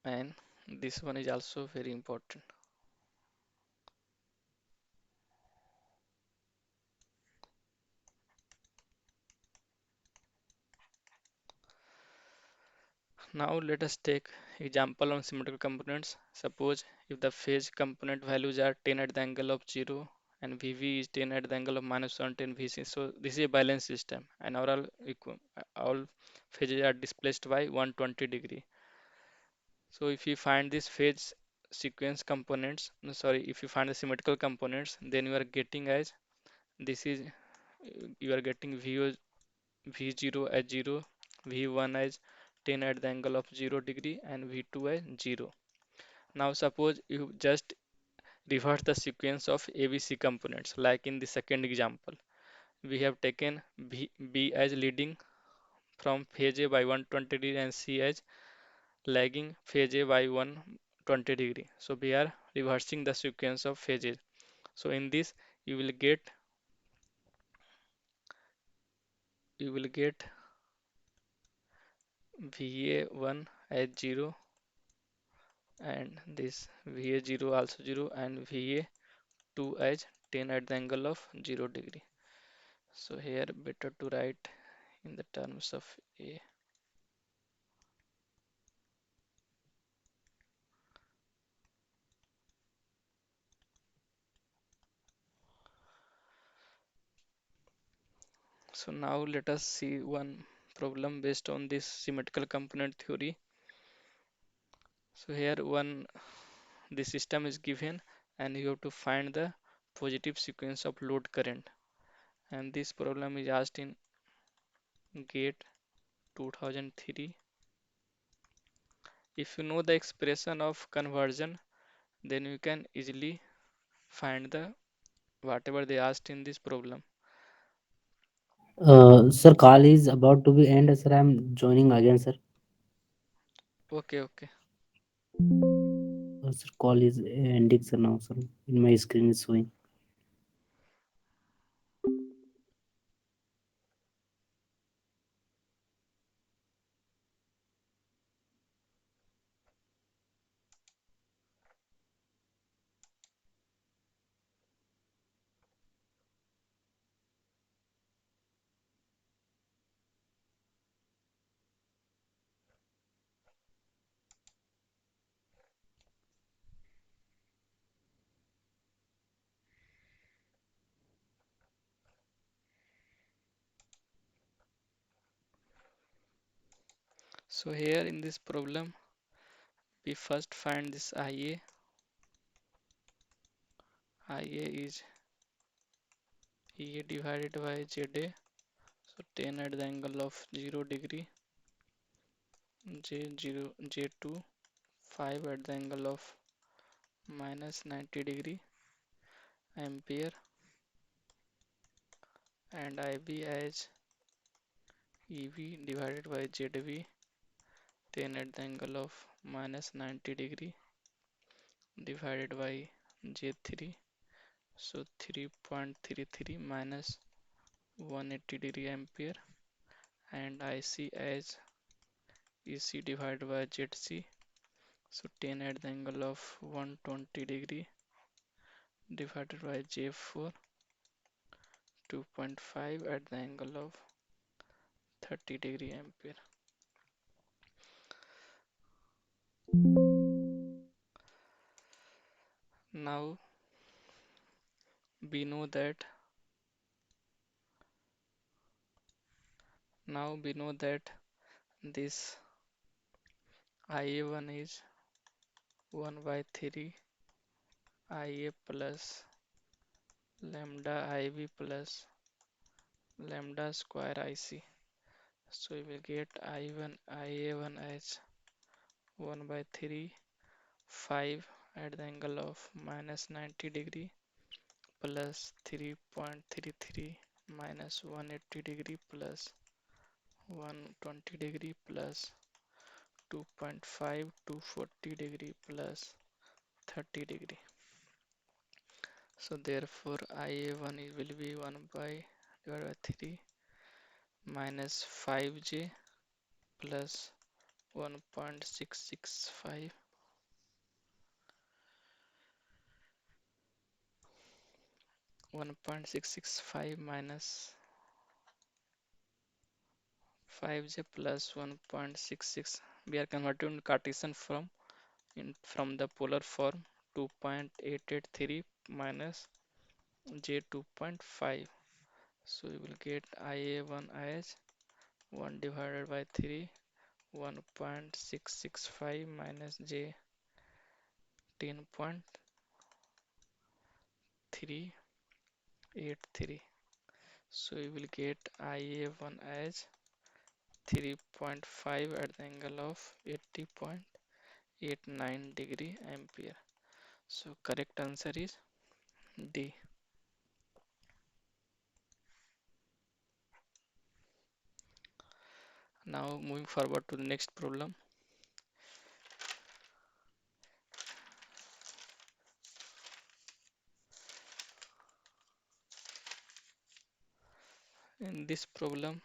And this one is also very important. Now let us take example on symmetrical components. Suppose if the phase component values are 10 at the angle of 0 and VV is 10 at the angle of minus 110 VC. So this is a balanced system, and all phases are displaced by 120 degree. So if you find this phase sequence components, no, sorry, if you find the symmetrical components, then you are getting as this is you are getting V0 as 0, V1 as 10 at the angle of 0 degree, and V2 as 0. Now suppose you just reverse the sequence of ABC components, like in the second example. We have taken B as leading from phase A by 120 degree and C as lagging phase A by 120 degree. So we are reversing the sequence of phases. So in this you will get you will get VA1 as 0, and this VA0 also 0, and VA2 as 10 at the angle of 0 degree. So here better to write in the terms of A. So now let us see one problem based on this symmetrical component theory. So here one the system is given and you have to find the positive sequence of load current, and this problem is asked in GATE 2003. If you know the expression of conversion, then you can easily find the whatever they asked in this problem. Sir, call is about to be end. Sir, I'm joining again, sir. Okay, okay. Sir, call is ending, sir. Now, sir, in my screen is showing. So here in this problem, we first find this IA. IA is EA divided by ZA. So 10 at the angle of 0 degree, J0, J2, 5 at the angle of minus 90 degree ampere, and IB as EV divided by ZV, 10 at the angle of minus 90 degree divided by J3. So 3.33 minus 180 degree ampere, and IC as EC divided by ZC. So 10 at the angle of 120 degree divided by J4, 2.5 at the angle of 30 degree ampere. Now we know that this IA1 is 1 by 3 IA plus lambda IB plus lambda square IC. So we will get I1 IA1 as 1 by 3 5 at the angle of minus 90 degree plus 3.33 minus 180 degree plus 120 degree plus 2.5 to 40 degree plus 30 degree. So therefore IA1 will be 1 by divided by 3 minus 5J plus 1.665 1.665 minus 5J plus 1.66. We are converting Cartesian from the polar form 2.883 minus J 2.5. So we will get IA1 as 1 divided by 3 1.665 minus J 10.383. So we will get IA1 as 3.5 at the angle of 80.89 degree ampere. So correct answer is D. Now moving forward to the next problem. In this problem,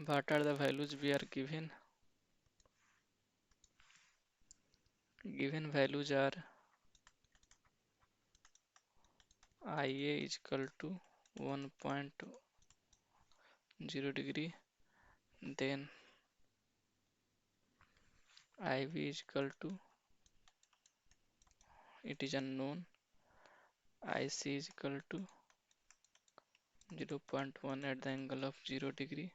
what are the values we are given? Given values are IA is equal to 1.0 degree, then IV is equal to, it is unknown, IC is equal to zero point 0.1 at the angle of 0 degree,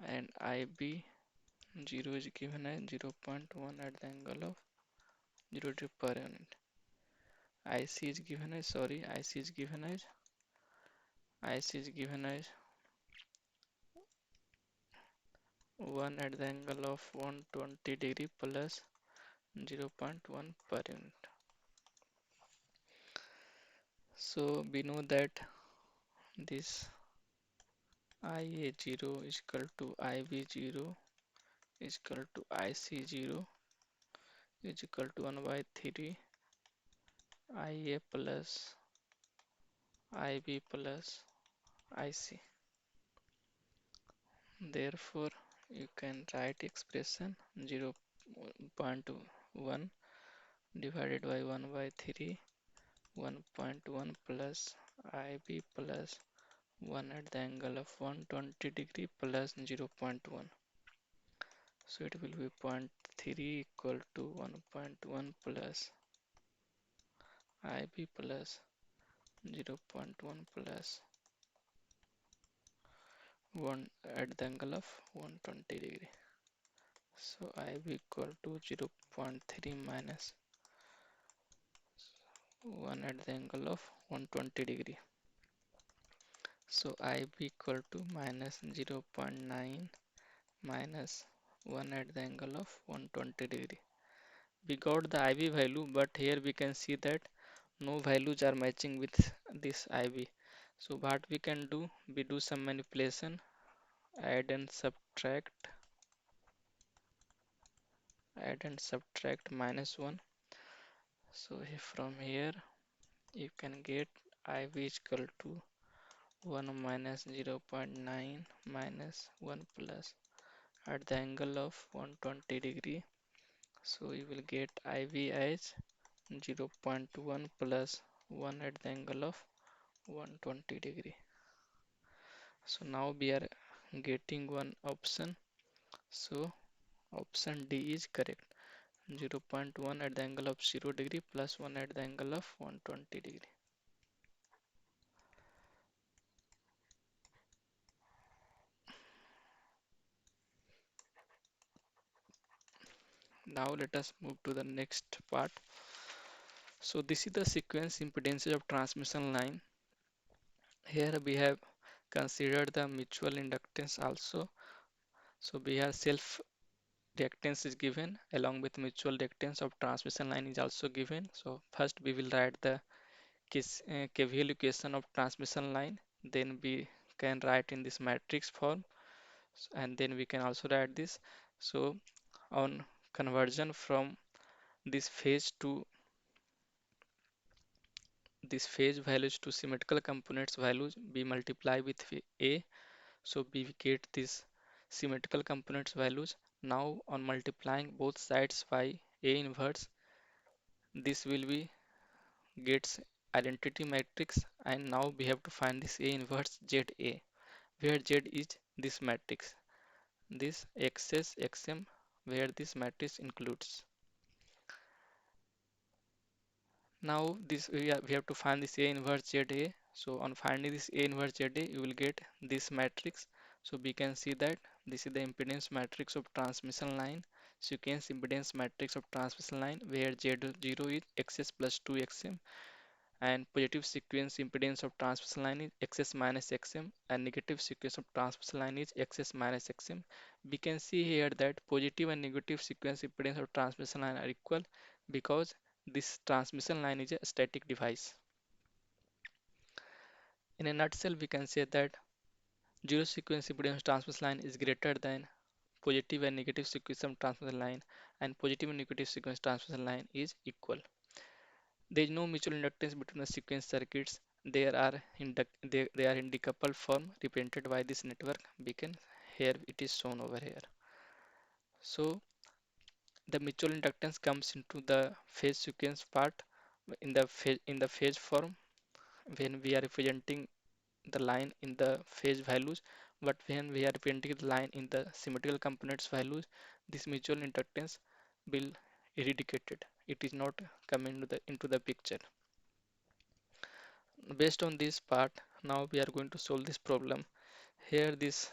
and IB 0 is given as 0 0.1 at the angle of 0 degree per unit. IC is given as, sorry, IC is given as 1 at the angle of 120 degree plus 0 0.1 per unit. So we know that this IA0 is equal to IB0 is equal to IC0 is equal to 1 by 3 IA plus IB plus IC. Therefore, you can write expression 0.1 divided by 1 by 3, 1.1 plus IB plus 1 at the angle of 120 degree plus 0.1. So it will be zero point 0.3 equal to 1.1 plus IB plus 0.1 plus 1 at the angle of 120 degree. So IB equal to 0.3 minus 1 at the angle of 120 degree. So IB equal to minus 0.9 minus 1 at the angle of 120 degree. We got the IB value, but here we can see that no values are matching with this IB. So what we can do, we do some manipulation, add and subtract minus 1. So from here you can get IB is equal to 1 minus 0.9 minus 1 plus at the angle of 120 degree. So you will get IB as 0.1 plus 1 at the angle of 120 degree. So now we are getting one option. So option D is correct. 0.1 at the angle of 0 degree plus 1 at the angle of 120 degree. Now let us move to the next part. So this is the sequence impedances of transmission line. Here we have considered the mutual inductance also. So we have self reactance is given along with mutual reactance of transmission line is also given. So first we will write the KVL equation of transmission line. Then we can write in this matrix form, and then we can also write this. So on conversion from this phase to this phase values to symmetrical components values, we multiply with A. So we get this symmetrical components values. Now on multiplying both sides by A inverse, this will be gets identity matrix, and now we have to find this A inverse ZA, where Z is this matrix, this XS XM, where this matrix includes. Now this we have to find this A inverse ZA. So on finding this A inverse ZA, you will get this matrix. So we can see that this is the impedance matrix of transmission line, sequence impedance matrix of transmission line, where Z0 is XS plus 2XM, and positive sequence impedance of transmission line is XS minus XM, and negative sequence of transmission line is XS minus XM. We can see here that positive and negative sequence impedance of transmission line are equal because this transmission line is a static device. In a nutshell, we can say that zero sequence impedance of transmission line is greater than positive and negative sequence of transmission line, and positive and negative sequence transmission line is equal. There is no mutual inductance between the sequence circuits. They are in decoupled form represented by this network beacon. Here it is shown over here. So the mutual inductance comes into the phase sequence part in the phase form when we are representing the line in the phase values, but when we are representing the line in the symmetrical components values, this mutual inductance will eradicated. It is not coming into the picture. Based on this part, now we are going to solve this problem. Here this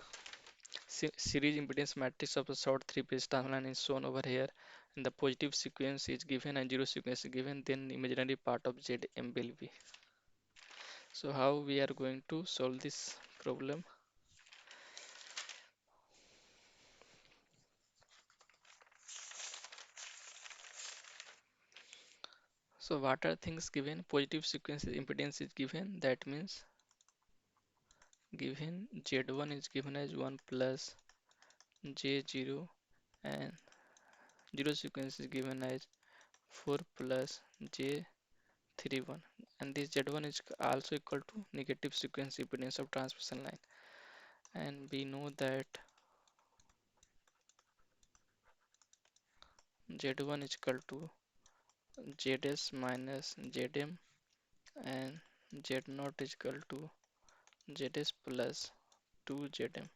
series impedance matrix of a short three-phase timeline is shown over here, and the positive sequence is given and zero sequence is given, then imaginary part of Zm will be. So how we are going to solve this problem? So what are things given? Positive sequence impedance is given. That means given Z1 is given as 1 plus J0, and zero sequence is given as 4 plus J31, and this Z1 is also equal to negative sequence impedance of transmission line, and we know that Z1 is equal to Zs minus Zm, and Z0 is equal to Zs plus 2Zm.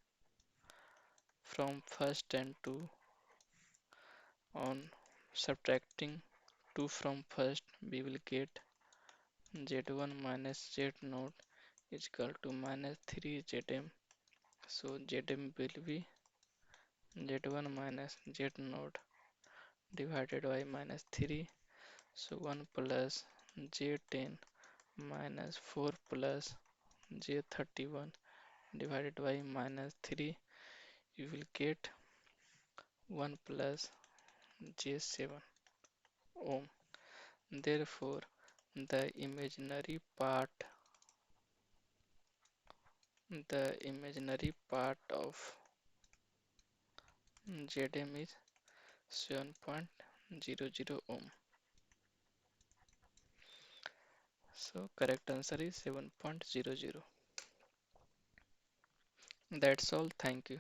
From first and 2 on, subtracting 2 from first, we will get Z1 minus Z0 is equal to minus 3Zm. So Zm will be Z1 minus Z0 divided by minus 3. So 1 plus J10 minus 4 plus J31 divided by minus 3. You will get 1 plus J7 ohm. Therefore, the imaginary part of Zm is 7.00 ohm. So correct answer is 7.00. That's all. Thank you.